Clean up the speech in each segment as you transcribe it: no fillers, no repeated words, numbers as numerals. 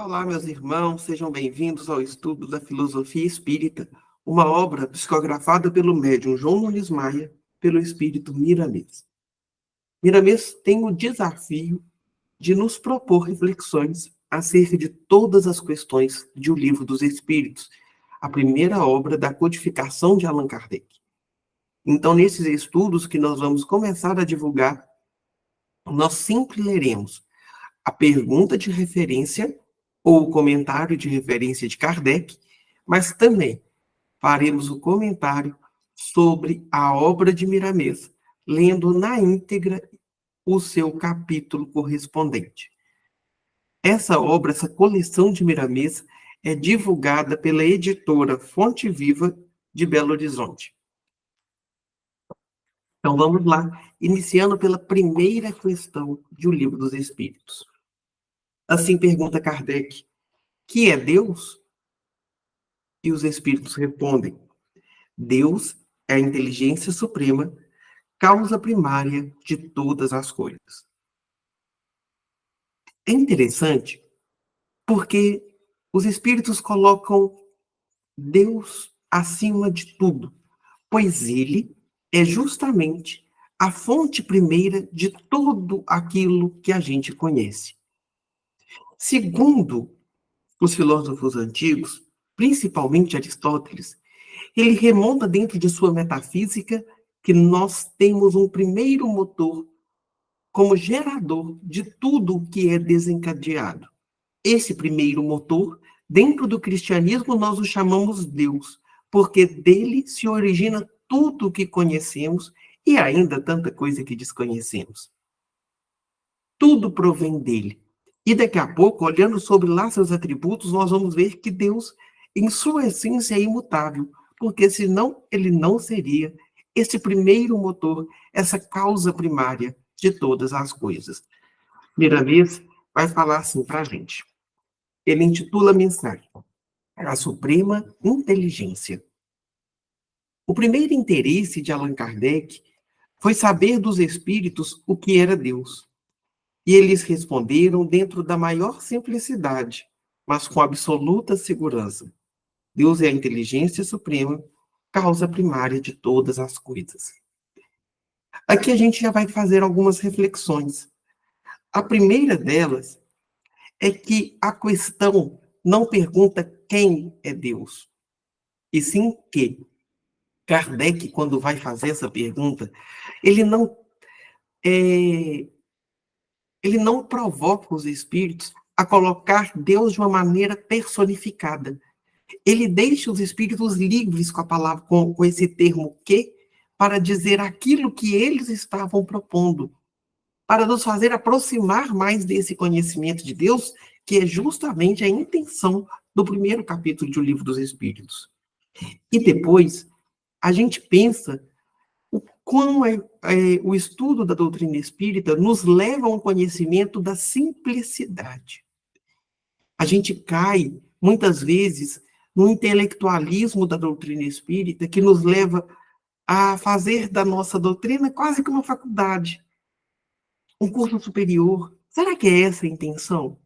Olá, meus irmãos, sejam bem-vindos ao estudo da Filosofia Espírita, uma obra psicografada pelo médium João Nunes Maia, pelo espírito Miramês. Miramês tem o desafio de nos propor reflexões acerca de todas as questões de O Livro dos Espíritos, a primeira obra da codificação de Allan Kardec. Então, nesses estudos que nós vamos começar a divulgar, nós sempre leremos a pergunta de referência ou o comentário de referência de Kardec, mas também faremos o comentário sobre a obra de Miramês, lendo na íntegra o seu capítulo correspondente. Essa obra, essa coleção de Miramês, é divulgada pela editora Fonte Viva de Belo Horizonte. Então vamos lá, iniciando pela primeira questão de O Livro dos Espíritos. Assim pergunta Kardec: que é Deus? E os espíritos respondem: Deus é a inteligência suprema, causa primária de todas as coisas. É interessante porque os espíritos colocam Deus acima de tudo, pois ele é justamente a fonte primeira de tudo aquilo que a gente conhece. Segundo os filósofos antigos, principalmente Aristóteles, ele remonta dentro de sua metafísica que nós temos um primeiro motor como gerador de tudo o que é desencadeado. Esse primeiro motor, dentro do cristianismo, nós o chamamos Deus, porque dele se origina tudo o que conhecemos e ainda tanta coisa que desconhecemos. Tudo provém dele. E daqui a pouco, olhando sobre lá seus atributos, nós vamos ver que Deus, em sua essência, é imutável, porque senão ele não seria esse primeiro motor, essa causa primária de todas as coisas. Miramês vai falar assim para a gente. Ele intitula a mensagem A Suprema Inteligência. O primeiro interesse de Allan Kardec foi saber dos espíritos o que era Deus. E eles responderam dentro da maior simplicidade, mas com absoluta segurança. Deus é a inteligência suprema, causa primária de todas as coisas. Aqui a gente já vai fazer algumas reflexões. A primeira delas é que a questão não pergunta quem é Deus, e sim que. Kardec, quando vai fazer essa pergunta, ele não provoca os espíritos a colocar Deus de uma maneira personificada. Ele deixa os espíritos livres com a palavra, com esse termo que, para dizer aquilo que eles estavam propondo, para nos fazer aproximar mais desse conhecimento de Deus, que é justamente a intenção do primeiro capítulo de O Livro dos Espíritos. E depois, a gente pensa o quão o estudo da doutrina espírita nos leva a um conhecimento da simplicidade. A gente cai, muitas vezes, no intelectualismo da doutrina espírita, que nos leva a fazer da nossa doutrina quase que uma faculdade, um curso superior. Será que é essa a intenção?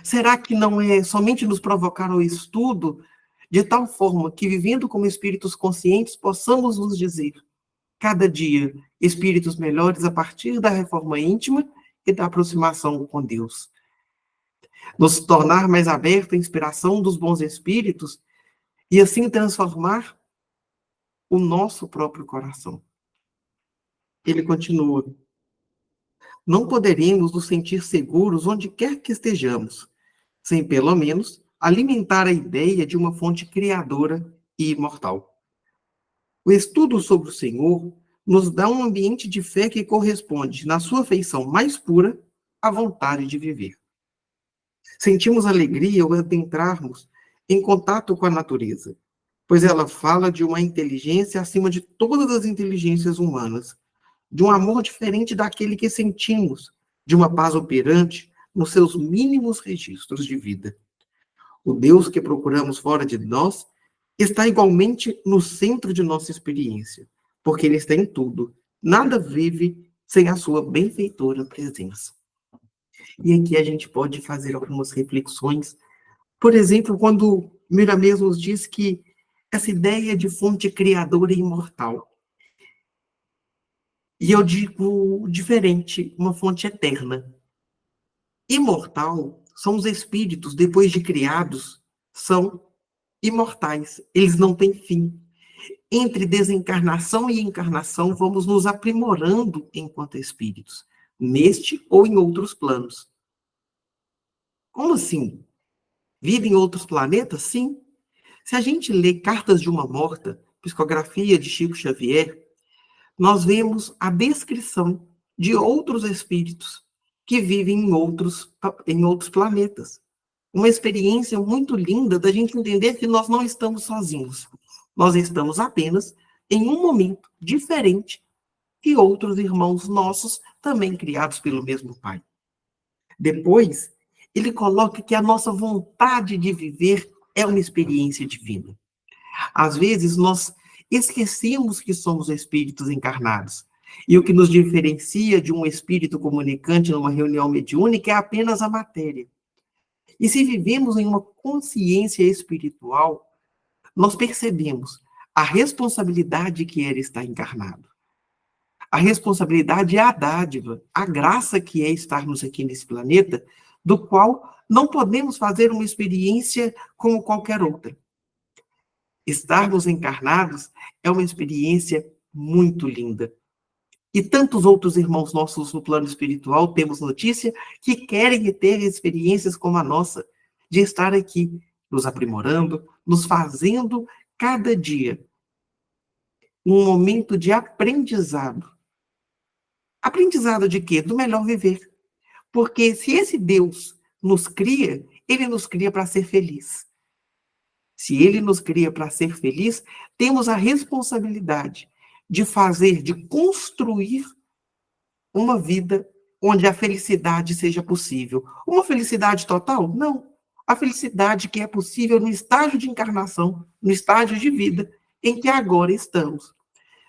Será que não é somente nos provocar ao estudo, de tal forma que, vivendo como espíritos conscientes, possamos nos dizer, cada dia, espíritos melhores a partir da reforma íntima e da aproximação com Deus? Nos tornar mais abertos à inspiração dos bons espíritos e assim transformar o nosso próprio coração. Ele continua: não poderemos nos sentir seguros onde quer que estejamos, sem pelo menos alimentar a ideia de uma fonte criadora e imortal. O estudo sobre o Senhor nos dá um ambiente de fé que corresponde, na sua feição mais pura, à vontade de viver. Sentimos alegria ao adentrarmos em contato com a natureza, pois ela fala de uma inteligência acima de todas as inteligências humanas, de um amor diferente daquele que sentimos, de uma paz operante nos seus mínimos registros de vida. O Deus que procuramos fora de nós está igualmente no centro de nossa experiência, porque ele está em tudo. Nada vive sem a sua benfeitora presença. E aqui a gente pode fazer algumas reflexões Por exemplo, quando Miramês nos diz que essa ideia de fonte criadora e imortal, e eu digo diferente, uma fonte eterna. Imortal são os espíritos, depois de criados, são imortais, eles não têm fim. Entre desencarnação e encarnação, vamos nos aprimorando enquanto espíritos, neste ou em outros planos. Como assim? Vida em outros planetas? Sim. Se a gente lê Cartas de uma Morta, psicografia de Chico Xavier, nós vemos a descrição de outros espíritos que vivem em outros planetas. Uma experiência muito linda da gente entender que nós não estamos sozinhos. Nós estamos apenas em um momento diferente que outros irmãos nossos, também criados pelo mesmo Pai. Depois, ele coloca que a nossa vontade de viver é uma experiência divina. Às vezes, nós esquecemos que somos espíritos encarnados. E o que nos diferencia de um espírito comunicante numa reunião mediúnica é apenas a matéria. E se vivemos em uma consciência espiritual, nós percebemos a responsabilidade que era estar encarnado. A responsabilidade é a dádiva, a graça que é estarmos aqui nesse planeta, do qual não podemos fazer uma experiência como qualquer outra. Estarmos encarnados é uma experiência muito linda. E tantos outros irmãos nossos no plano espiritual, temos notícia, que querem ter experiências como a nossa, de estar aqui, nos aprimorando, nos fazendo cada dia um momento de aprendizado. Aprendizado de quê? Do melhor viver. Porque se esse Deus nos cria, ele nos cria para ser feliz. Se ele nos cria para ser feliz, temos a responsabilidade de fazer, de construir uma vida onde a felicidade seja possível. Uma felicidade total? Não. A felicidade que é possível no estágio de encarnação, no estágio de vida em que agora estamos.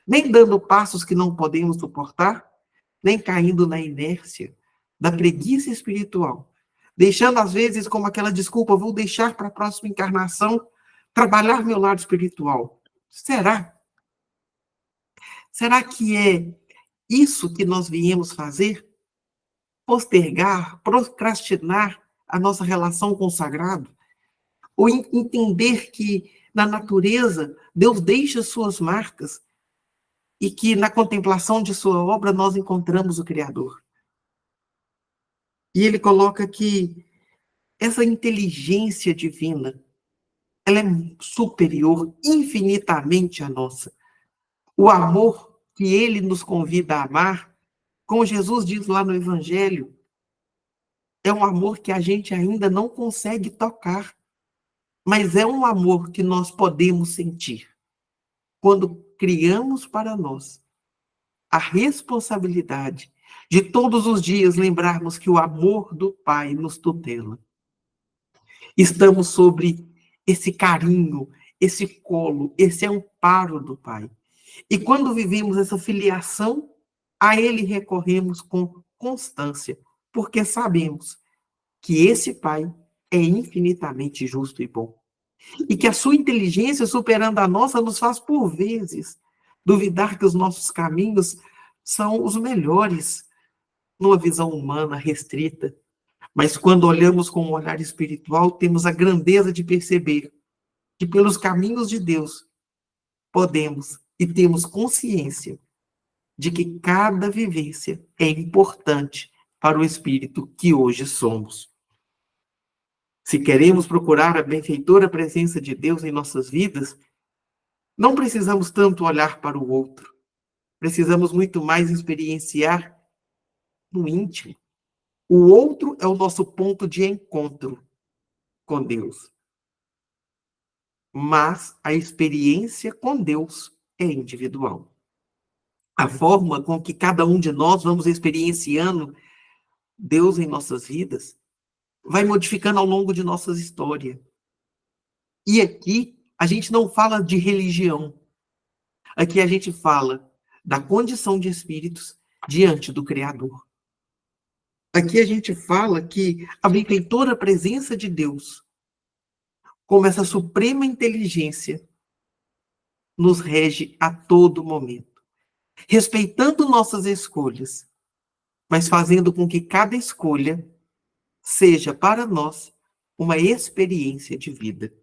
Nem dando passos que não podemos suportar, nem caindo na inércia da preguiça espiritual. Deixando, às vezes, como aquela desculpa, vou deixar para a próxima encarnação trabalhar meu lado espiritual. Será? Será que é isso que nós viemos fazer? Postergar, procrastinar a nossa relação com o sagrado? Ou entender que na natureza Deus deixa suas marcas e que na contemplação de sua obra nós encontramos o Criador? E ele coloca que essa inteligência divina, ela é superior infinitamente à nossa. O amor que ele nos convida a amar, como Jesus diz lá no Evangelho, é um amor que a gente ainda não consegue tocar, mas é um amor que nós podemos sentir quando criamos para nós a responsabilidade de todos os dias lembrarmos que o amor do Pai nos tutela. Estamos sobre esse carinho, esse colo, esse amparo do Pai. E quando vivemos essa filiação, a Ele recorremos com constância, porque sabemos que esse Pai é infinitamente justo e bom. E que a sua inteligência, superando a nossa, nos faz, por vezes, duvidar que os nossos caminhos são os melhores numa visão humana restrita. Mas quando olhamos com um olhar espiritual, temos a grandeza de perceber que pelos caminhos de Deus podemos e temos consciência de que cada vivência é importante para o espírito que hoje somos. Se queremos procurar a benfeitora presença de Deus em nossas vidas, não precisamos tanto olhar para o outro. Precisamos muito mais experienciar no íntimo. O outro é o nosso ponto de encontro com Deus. Mas a experiência com Deus é individual. A forma com que cada um de nós vamos experienciando Deus em nossas vidas vai modificando ao longo de nossa história. E aqui a gente não fala de religião. Aqui a gente fala da condição de espíritos diante do Criador. Aqui a gente fala que a benfeitora presença de Deus como essa suprema inteligência nos rege a todo momento, respeitando nossas escolhas, mas fazendo com que cada escolha seja para nós uma experiência de vida.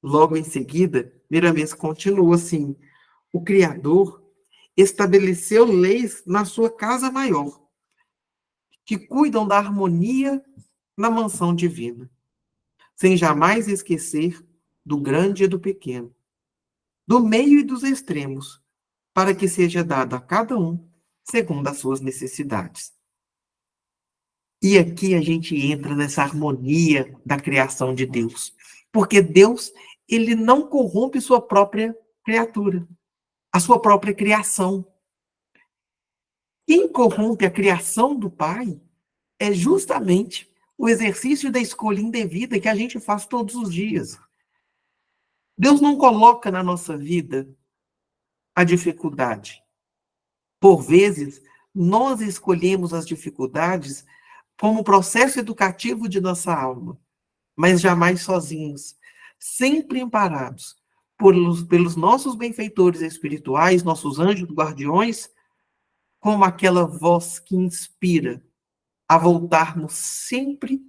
Logo em seguida, Miramês continua assim: o Criador estabeleceu leis na sua casa maior, que cuidam da harmonia na mansão divina, sem jamais esquecer do grande e do pequeno, do meio e dos extremos, para que seja dado a cada um segundo as suas necessidades. E aqui a gente entra nessa harmonia da criação de Deus, porque Deus, ele não corrompe sua própria criatura, a sua própria criação. Quem corrompe a criação do Pai é justamente o exercício da escolha indevida que a gente faz todos os dias. Deus não coloca na nossa vida a dificuldade. Por vezes, nós escolhemos as dificuldades como processo educativo de nossa alma, mas jamais sozinhos, sempre amparados pelos nossos benfeitores espirituais, nossos anjos guardiões, como aquela voz que inspira a voltarmos sempre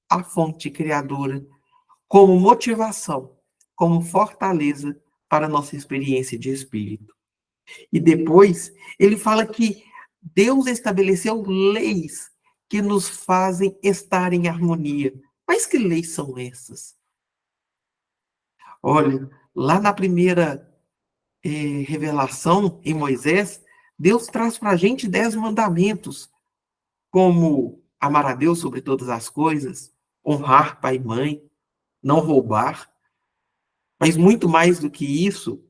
à fonte criadora, como motivação, como fortaleza para a nossa experiência de espírito. E depois, ele fala que Deus estabeleceu leis que nos fazem estar em harmonia. Mas que leis são essas? Olha, lá na primeira revelação em Moisés, Deus traz para a gente 10 mandamentos, como amar a Deus sobre todas as coisas, honrar pai e mãe, não roubar. Mas muito mais do que isso,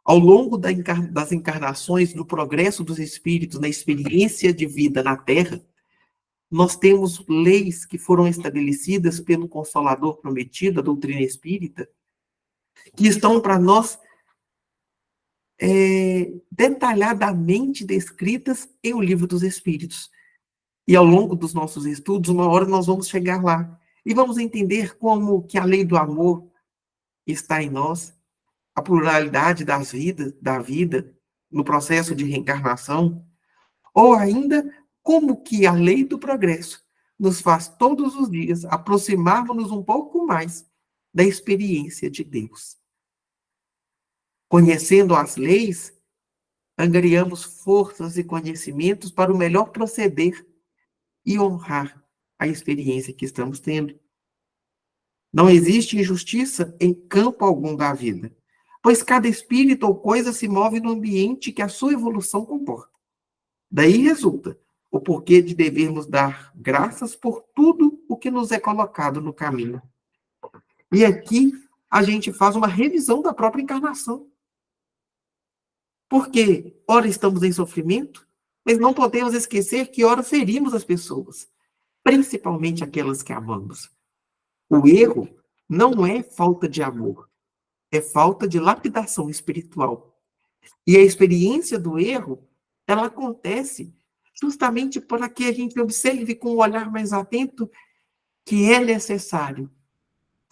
ao longo das encarnações, do progresso dos espíritos, na experiência de vida na Terra, nós temos leis que foram estabelecidas pelo Consolador Prometido, a doutrina espírita, que estão para nós detalhadamente descritas em O Livro dos Espíritos. E ao longo dos nossos estudos, uma hora nós vamos chegar lá e vamos entender como que a lei do amor está em nós, a pluralidade da vida no processo de reencarnação, ou ainda como que a lei do progresso nos faz todos os dias aproximarmos-nos um pouco mais da experiência de Deus. Conhecendo as leis, angariamos forças e conhecimentos para o melhor proceder e honrar a experiência que estamos tendo. Não existe injustiça em campo algum da vida, pois cada espírito ou coisa se move no ambiente que a sua evolução comporta. Daí resulta o porquê de devermos dar graças por tudo o que nos é colocado no caminho. E aqui a gente faz uma revisão da própria encarnação. Porque, ora, estamos em sofrimento, mas não podemos esquecer que, ora, ferimos as pessoas, principalmente aquelas que amamos. O erro não é falta de amor, é falta de lapidação espiritual. E a experiência do erro, ela acontece justamente para que a gente observe com um olhar mais atento que é necessário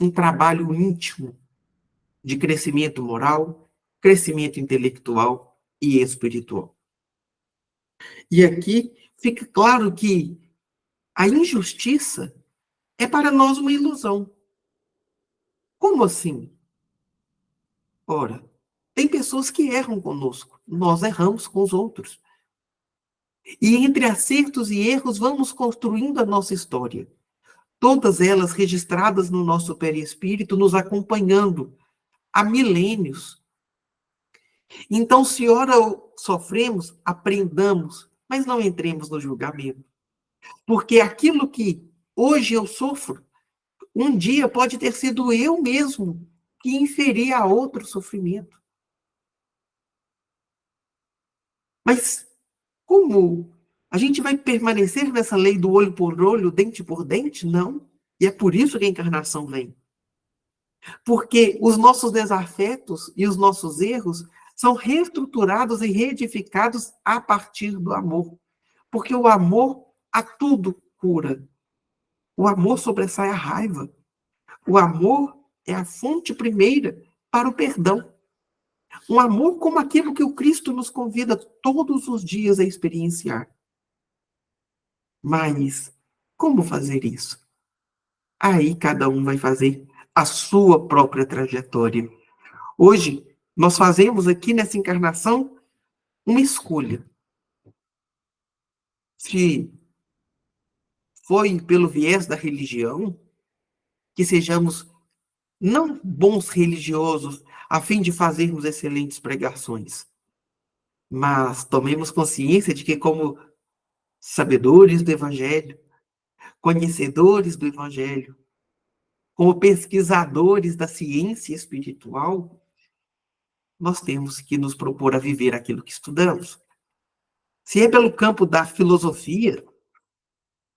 um trabalho íntimo de crescimento moral, crescimento intelectual e espiritual. E aqui fica claro que a injustiça é para nós uma ilusão. Como assim? Ora, tem pessoas que erram conosco, nós erramos com os outros. E entre acertos e erros vamos construindo a nossa história. Todas elas registradas no nosso perispírito, nos acompanhando há milênios. Então, se ora sofremos, aprendamos, mas não entremos no julgamento. Porque aquilo que hoje eu sofro, um dia pode ter sido eu mesmo que inferi a outro sofrimento. Mas como a gente vai permanecer nessa lei do olho por olho, dente por dente? Não. E é por isso que a encarnação vem. Porque os nossos desafetos e os nossos erros são reestruturados e reedificados a partir do amor. Porque o amor a tudo cura. O amor sobressai a raiva. O amor é a fonte primeira para o perdão. Um amor como aquilo que o Cristo nos convida todos os dias a experienciar. Mas como fazer isso? Aí cada um vai fazer a sua própria trajetória. Hoje, nós fazemos aqui nessa encarnação uma escolha. Se foi pelo viés da religião, que sejamos não bons religiosos a fim de fazermos excelentes pregações, mas tomemos consciência de que, como sabedores do Evangelho, conhecedores do Evangelho, como pesquisadores da ciência espiritual, nós temos que nos propor a viver aquilo que estudamos. Se é pelo campo da filosofia,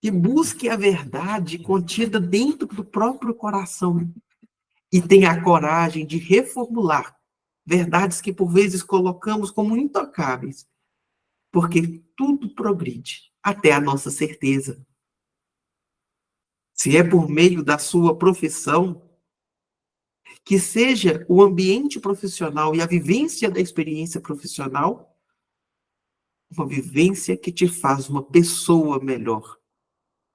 que busque a verdade contida dentro do próprio coração e tenha a coragem de reformular verdades que por vezes colocamos como intocáveis, porque tudo progride até a nossa certeza. Se é por meio da sua profissão, que seja o ambiente profissional e a vivência da experiência profissional, uma vivência que te faz uma pessoa melhor,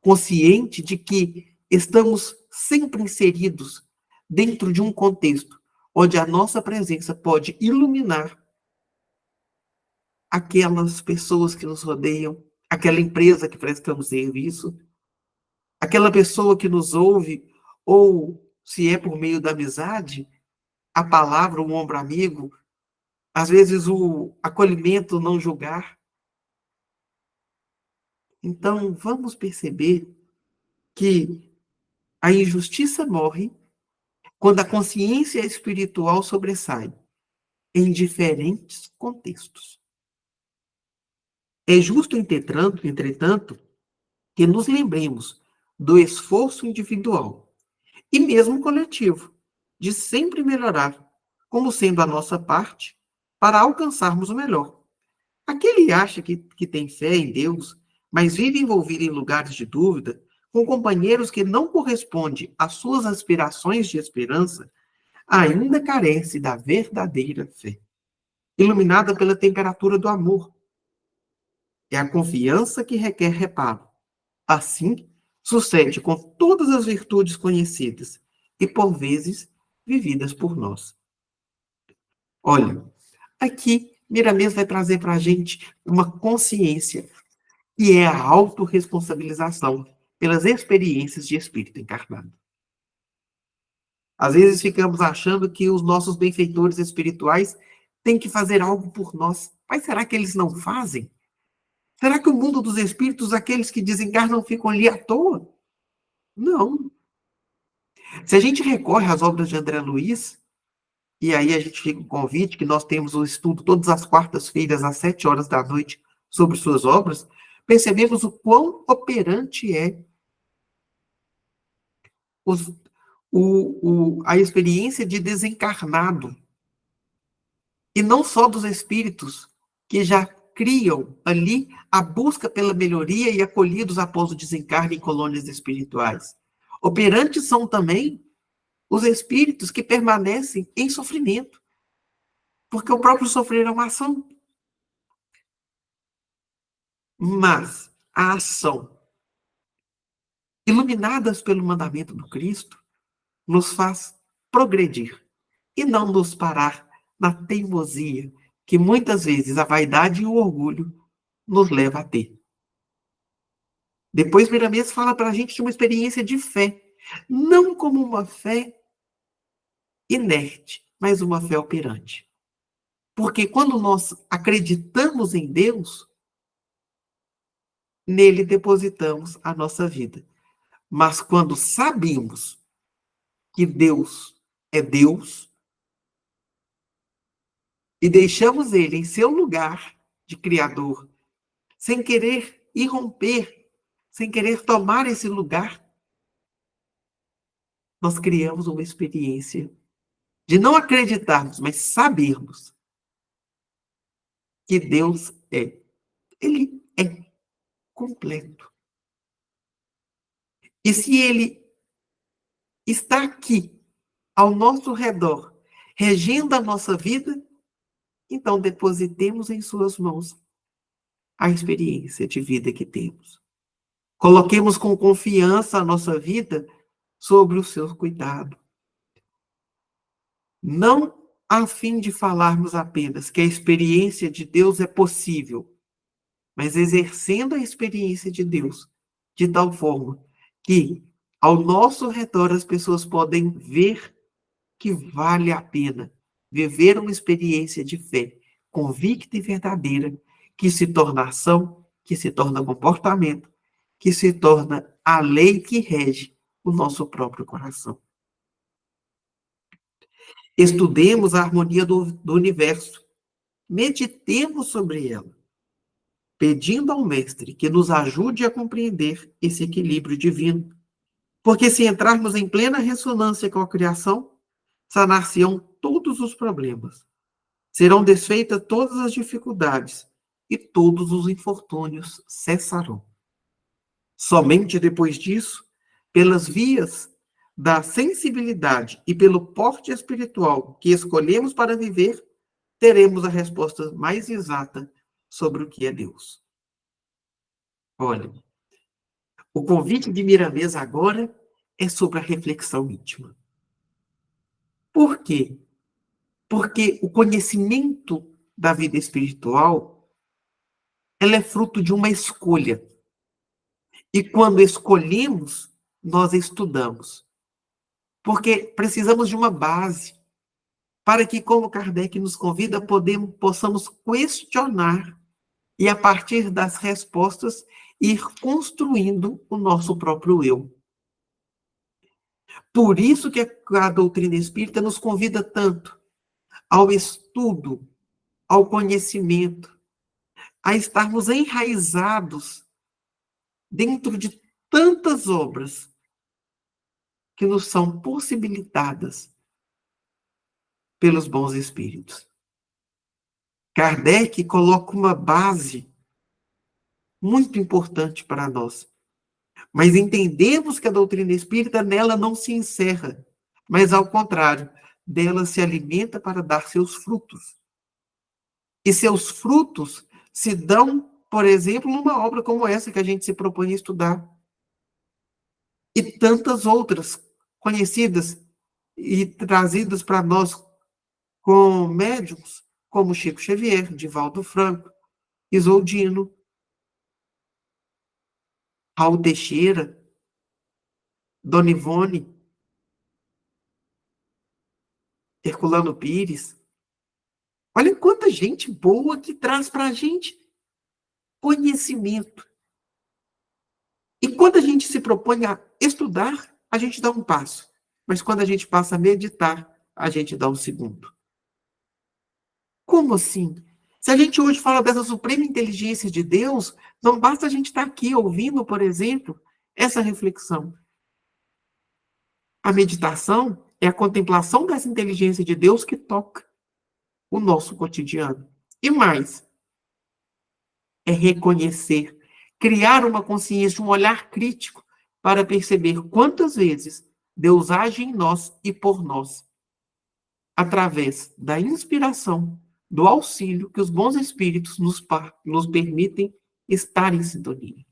consciente de que estamos sempre inseridos dentro de um contexto onde a nossa presença pode iluminar aquelas pessoas que nos rodeiam, aquela empresa que prestamos serviço, aquela pessoa que nos ouve, ou, se é por meio da amizade, a palavra, um ombro amigo, às vezes o acolhimento, não julgar. Então, vamos perceber que a injustiça morre quando a consciência espiritual sobressai em diferentes contextos. É justo, entretanto, que nos lembremos do esforço individual e mesmo coletivo de sempre melhorar, como sendo a nossa parte, para alcançarmos o melhor. Aquele acha que tem fé em Deus, mas vive envolvido em lugares de dúvida, com companheiros que não correspondem às suas aspirações de esperança, ainda carece da verdadeira fé, iluminada pela temperatura do amor. É a confiança que requer reparo. Assim, sucede com todas as virtudes conhecidas e, por vezes, vividas por nós. Olha, aqui Miramês vai trazer para a gente uma consciência, que é a autorresponsabilização pelas experiências de espírito encarnado. Às vezes ficamos achando que os nossos benfeitores espirituais têm que fazer algo por nós. Mas será que eles não fazem? Será que o mundo dos espíritos, aqueles que desencarnam, ficam ali à toa? Não. Se a gente recorre às obras de André Luiz, e aí a gente fica com o convite, que nós temos o estudo todas as quartas-feiras, às 7 horas da noite, sobre suas obras, percebemos o quão operante é os, a experiência de desencarnado, e não só dos espíritos que já criam ali a busca pela melhoria e acolhidos após o desencarne em colônias espirituais. Operantes são também os espíritos que permanecem em sofrimento, porque o próprio sofrer é uma ação. Mas a ação, iluminadas pelo mandamento do Cristo, nos faz progredir e não nos parar na teimosia que muitas vezes a vaidade e o orgulho nos leva a ter. Depois Miramês fala para a gente de uma experiência de fé, não como uma fé inerte, mas uma fé operante. Porque quando nós acreditamos em Deus, nele depositamos a nossa vida. Mas quando sabemos que Deus é Deus e deixamos ele em seu lugar de criador, sem querer irromper, sem querer tomar esse lugar, nós criamos uma experiência de não acreditarmos, mas sabermos que Deus é. Ele é completo. E se ele está aqui, ao nosso redor, regendo a nossa vida, então depositemos em suas mãos a experiência de vida que temos. Coloquemos com confiança a nossa vida sobre o seu cuidado. Não a fim de falarmos apenas que a experiência de Deus é possível, mas exercendo a experiência de Deus de tal forma que ao nosso redor as pessoas podem ver que vale a pena viver uma experiência de fé convicta e verdadeira, que se torna ação, que se torna comportamento, que se torna a lei que rege o nosso próprio coração. Estudemos a harmonia do universo, meditemos sobre ela, pedindo ao Mestre que nos ajude a compreender esse equilíbrio divino. Porque se entrarmos em plena ressonância com a criação, sanar-se-ão todos os problemas, serão desfeitas todas as dificuldades e todos os infortúnios cessarão. Somente depois disso, pelas vias da sensibilidade e pelo porte espiritual que escolhemos para viver, teremos a resposta mais exata sobre o que é Deus. Olha, o convite de Miramês agora é sobre a reflexão íntima. Por quê? Porque o conhecimento da vida espiritual, ela é fruto de uma escolha. E quando escolhemos, nós estudamos. Porque precisamos de uma base para que, como Kardec nos convida, possamos questionar e, a partir das respostas, ir construindo o nosso próprio eu. Por isso que a doutrina espírita nos convida tanto ao estudo, ao conhecimento, a estarmos enraizados dentro de tantas obras que nos são possibilitadas pelos bons espíritos. Kardec coloca uma base muito importante para nós, mas entendemos que a doutrina espírita nela não se encerra, mas ao contrário, dela se alimenta para dar seus frutos. E seus frutos se dão, por exemplo, numa obra como essa que a gente se propõe a estudar. E tantas outras conhecidas e trazidas para nós com médiuns como Chico Xavier, Divaldo Franco, Isoldino, Raul Teixeira, Dona Ivone, Herculano Pires. Olha quanta gente boa que traz para a gente conhecimento. E quando a gente se propõe a estudar, a gente dá um passo. Mas quando a gente passa a meditar, a gente dá um segundo. Como assim? Se a gente hoje fala dessa suprema inteligência de Deus, não basta a gente estar aqui ouvindo, por exemplo, essa reflexão. A meditação é a contemplação dessa inteligência de Deus que toca o nosso cotidiano. E mais, é reconhecer, criar uma consciência, um olhar crítico para perceber quantas vezes Deus age em nós e por nós, através da inspiração, do auxílio que os bons espíritos nos permitem estar em sintonia.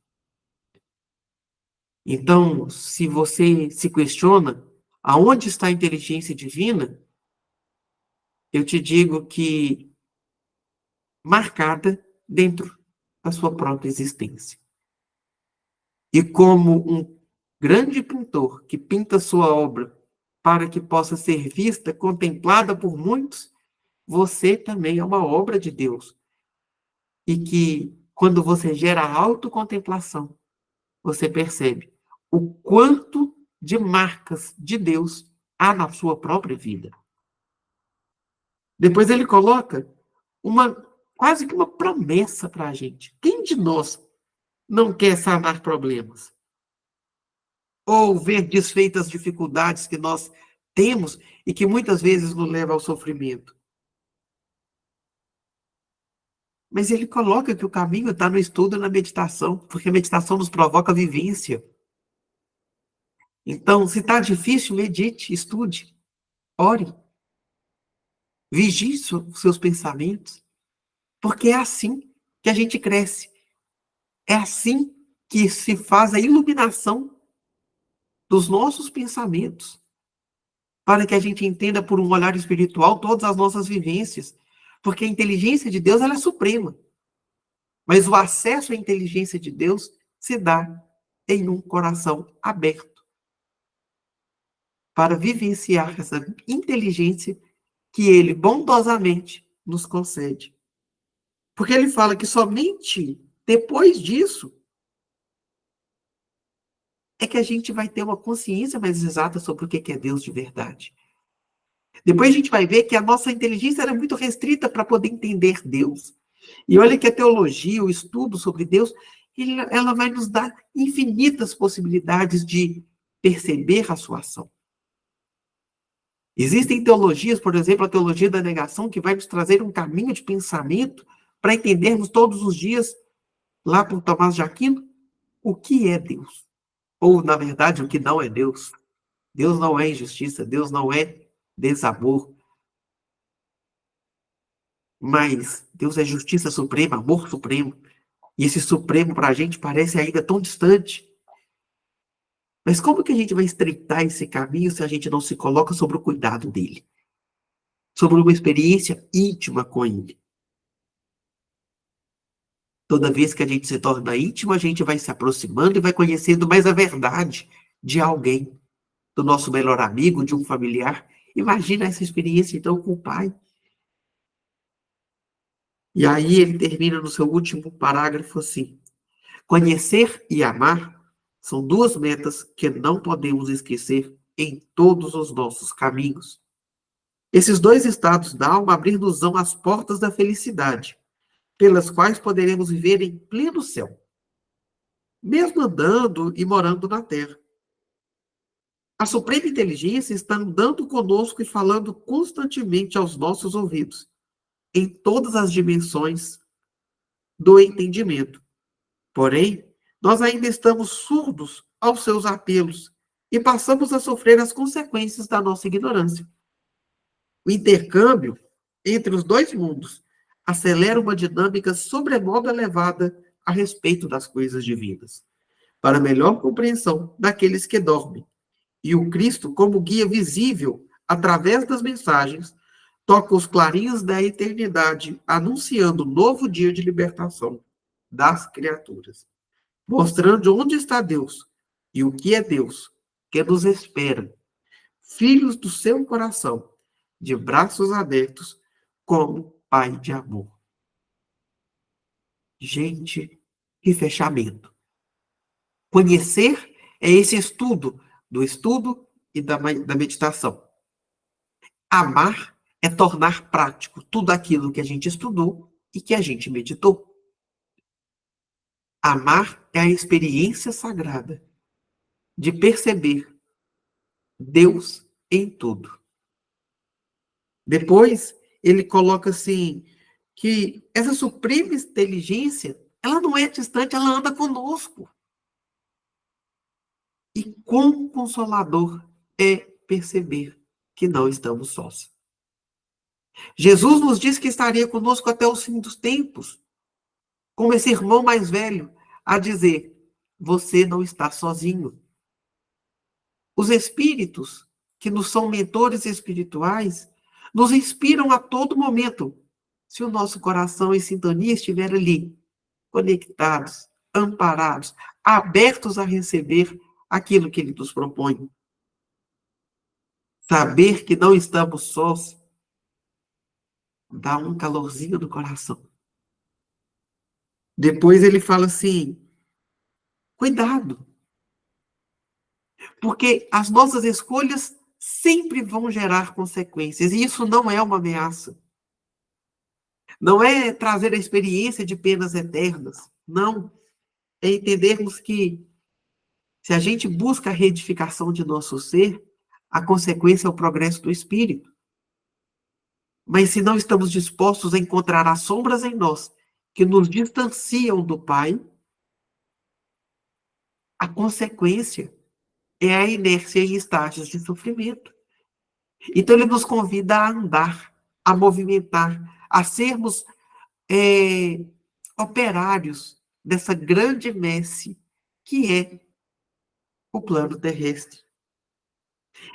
Então, se você se questiona aonde está a inteligência divina, eu te digo que marcada dentro da sua própria existência. E como um grande pintor que pinta sua obra para que possa ser vista, contemplada por muitos, você também é uma obra de Deus. E que, quando você gera autocontemplação, você percebe o quanto de marcas de Deus há na sua própria vida. Depois ele coloca quase que uma promessa para a gente. Quem de nós não quer sanar problemas? Ou ver desfeitas as dificuldades que nós temos e que muitas vezes nos levam ao sofrimento? Mas ele coloca que o caminho está no estudo e na meditação, porque a meditação nos provoca vivência. Então, se está difícil, medite, estude, ore, vigie seus pensamentos, porque é assim que a gente cresce. É assim que se faz a iluminação dos nossos pensamentos, para que a gente entenda por um olhar espiritual todas as nossas vivências, porque a inteligência de Deus ela é suprema, mas o acesso à inteligência de Deus se dá em um coração aberto para vivenciar essa inteligência que Ele bondosamente nos concede. Porque Ele fala que somente depois disso é que a gente vai ter uma consciência mais exata sobre o que é Deus de verdade. Depois a gente vai ver que a nossa inteligência era muito restrita para poder entender Deus. E olha que a teologia, o estudo sobre Deus, ela vai nos dar infinitas possibilidades de perceber a sua ação. Existem teologias, por exemplo, a teologia da negação, que vai nos trazer um caminho de pensamento para entendermos todos os dias, lá por Tomás de Aquino, o que é Deus. Ou, na verdade, o que não é Deus. Deus não é injustiça, Deus não é desamor, mas Deus é justiça suprema, amor supremo. E esse supremo para a gente parece ainda tão distante. Mas como que a gente vai estreitar esse caminho se a gente não se coloca sobre o cuidado dele? Sobre uma experiência íntima com ele. Toda vez que a gente se torna íntimo, a gente vai se aproximando e vai conhecendo mais a verdade de alguém, do nosso melhor amigo, de um familiar. Imagina essa experiência, então, com o Pai. E aí ele termina no seu último parágrafo assim: conhecer e amar são duas metas que não podemos esquecer em todos os nossos caminhos. Esses dois estados da alma abrir-nos as portas da felicidade, pelas quais poderemos viver em pleno céu, mesmo andando e morando na terra. A suprema inteligência está andando conosco e falando constantemente aos nossos ouvidos, em todas as dimensões do entendimento. Porém, nós ainda estamos surdos aos seus apelos e passamos a sofrer as consequências da nossa ignorância. O intercâmbio entre os dois mundos acelera uma dinâmica sobremodo elevada a respeito das coisas divinas, para melhor compreensão daqueles que dormem. E o Cristo, como guia visível através das mensagens, toca os clarins da eternidade, anunciando um novo dia de libertação das criaturas, mostrando onde está Deus e o que é Deus, que nos espera, filhos do seu coração, de braços abertos, como Pai de amor. Gente, que fechamento. Conhecer é esse estudo, do estudo e da meditação. Amar é tornar prático tudo aquilo que a gente estudou e que a gente meditou. Amar é a experiência sagrada de perceber Deus em tudo. Depois, ele coloca assim, que essa suprema inteligência, ela não é distante, ela anda conosco. E quão consolador é perceber que não estamos sós. Jesus nos disse que estaria conosco até o fim dos tempos, como esse irmão mais velho, a dizer, você não está sozinho. Os espíritos, que nos são mentores espirituais, nos inspiram a todo momento, se o nosso coração em sintonia estiver ali, conectados, amparados, abertos a receber aquilo que ele nos propõe. Saber que não estamos sós dá um calorzinho no coração. Depois ele fala assim, cuidado, porque as nossas escolhas sempre vão gerar consequências, e isso não é uma ameaça. Não é trazer a experiência de penas eternas, não. É entendermos que, se a gente busca a reedificação de nosso ser, a consequência é o progresso do espírito. Mas se não estamos dispostos a encontrar as sombras em nós, que nos distanciam do Pai, a consequência é a inércia em estágios de sofrimento. Então, ele nos convida a andar, a movimentar, a sermos operários dessa grande messe que é o plano terrestre.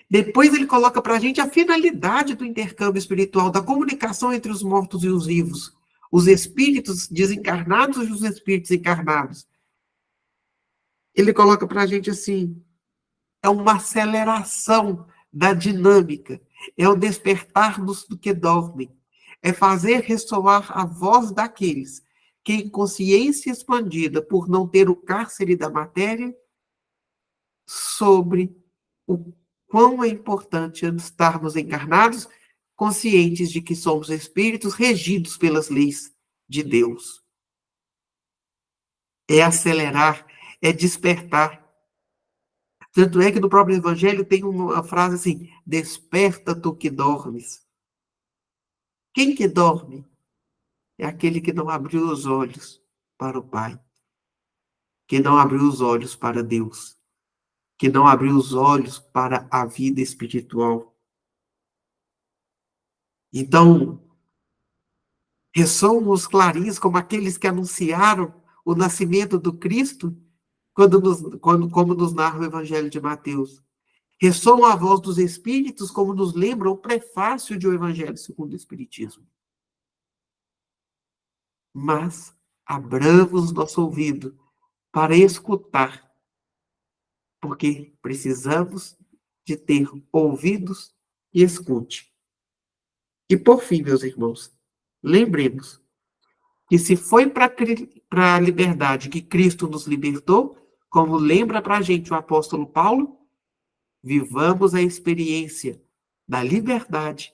Depois ele coloca para a gente a finalidade do intercâmbio espiritual, da comunicação entre os mortos e os vivos, os espíritos desencarnados e os espíritos encarnados. Ele coloca para a gente assim, é uma aceleração da dinâmica, é o despertar-nos do que dormem, é fazer ressoar a voz daqueles que, em consciência expandida por não ter o cárcere da matéria, sobre o quão é importante estarmos encarnados, conscientes de que somos espíritos regidos pelas leis de Deus. É acelerar, é despertar. Tanto é que no próprio Evangelho tem uma frase assim: desperta tu que dormes. Quem que dorme? É aquele que não abriu os olhos para o Pai, que não abriu os olhos para Deus, que não abriu os olhos para a vida espiritual. Então, ressoam os clarins como aqueles que anunciaram o nascimento do Cristo, como nos narra o Evangelho de Mateus. Ressoam a voz dos Espíritos, como nos lembra o prefácio de O Evangelho segundo o Espiritismo. Mas abramos nosso ouvido para escutar, porque precisamos de ter ouvidos e escute. E por fim, meus irmãos, lembremos que se foi para a liberdade que Cristo nos libertou, como lembra para a gente o apóstolo Paulo, vivamos a experiência da liberdade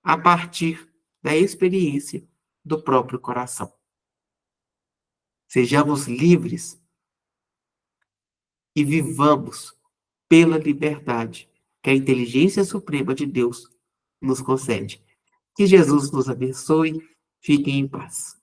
a partir da experiência do próprio coração. Sejamos livres e vivamos pela liberdade que a inteligência suprema de Deus nos concede. Que Jesus nos abençoe. Fiquem em paz.